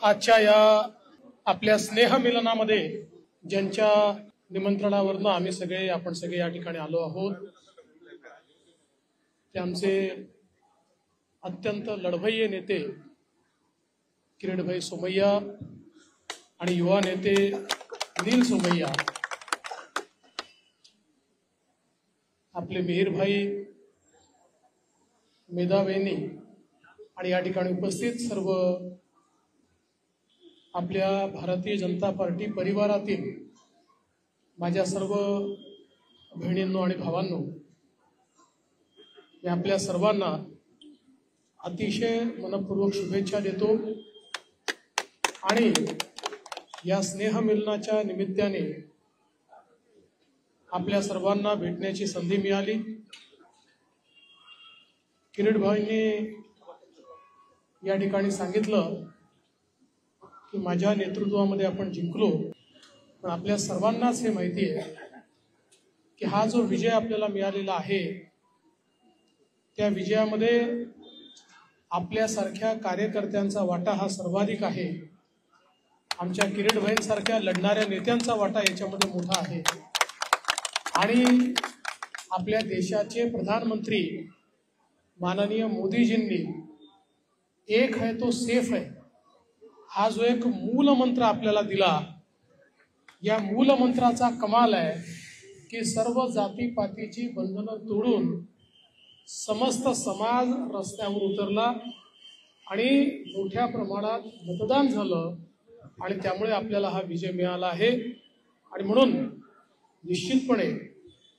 आजच्या या आपल्या स्नेहमिलनामध्ये ज्यांच्या निमंत्रणावरून आपण सगळे या ठिकाणी आलो आहोत ते आमचे अत्यंत लढवय्ये नेते किरीटभाई सोमय्या आणि युवा नेते नील सोमय्या, आपले मिहीरभाई, मेधाबहिनी आणि या ठिकाणी उपस्थित सर्व आपल्या भारतीय जनता पार्टी परिवारातील माझ्या सर्व बहिणींनो आणि भावांनो, मी आपल्या सर्वांना अतिशय मनपूर्वक शुभेच्छा देतो आणि या स्नेहमिलनाच्या निमित्ताने आपल्या सर्वांना भेटण्याची संधी मिळाली। किरीटभाईंनी या ठिकाणी सांगितलं की माझ्या नेतृत्वामध्ये आपण जिंकलो, पण आपल्या सर्वांनाच हे माहिती आहे की हा जो विजय आपल्याला मिळालेला आहे त्या विजयामध्ये आपल्यासारख्या कार्यकर्त्यांचा वाटा हा सर्वाधिक आहे। आमच्या किरीटभाईंसारख्या लढणाऱ्या नेत्यांचा वाटा याच्यामध्ये मोठा आहे आणि आपल्या देशाचे प्रधानमंत्री माननीय मोदीजींनी एक है तो सेफ है हा जो एक मूल मंत्र आपल्याला दिला, या मूल मंत्राचा कमाल आहे की सर्व जातीपातीची बंधनं तोडून समस्त समाज रस्त्यावर उतरला आणि मोठ्या प्रमाणात मतदान झालं आणि त्यामुळे आपल्याला हा विजय मिळाला आहे। आणि म्हणून निश्चितपणे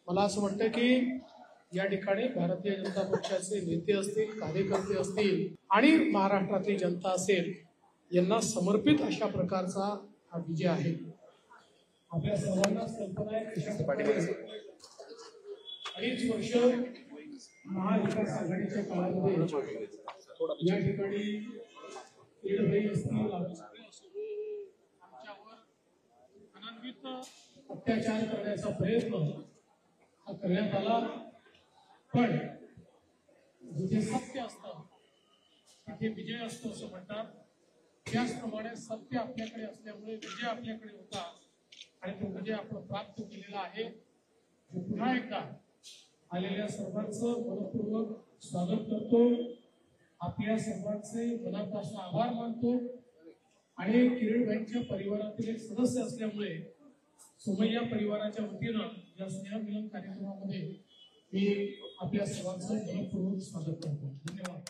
मला असं वाटतं की या ठिकाणी भारतीय जनता पक्षाचे नेते असतील, कार्यकर्ते असतील आणि महाराष्ट्रातली जनता असेल यांना समर्पित अशा प्रकारचा हा विजय आहे। आपल्या सर्वांनाच कल्पना आहे 2.5 वर्ष महाविकास आघाडीच्या काळामध्ये या ठिकाणी किरीटभाई असतील, आमच्यावर अनन्वित अत्याचार करण्याचा प्रयत्न हा करण्यात आला, पण जिथे सत्य असतं तिथे विजय असतो असं म्हणतात। त्याचप्रमाणे सत्य आपल्याकडे असल्यामुळे विजय आपल्याकडे होता आणि तो विजय आपण प्राप्त केलेला आहे। पुन्हा एकदा आलेल्या सर्वांचं मनपूर्वक स्वागत करतो, आपल्या सर्वांचे मनापासून आभार मानतो आणि किरीटभाईंच्या परिवारातील एक सदस्य असल्यामुळे सोमय्या परिवाराच्या वतीनं या स्नेहमिलन कार्यक्रमामध्ये मी आपल्या सर्वांचं मनपूर्वक स्वागत करतो। धन्यवाद।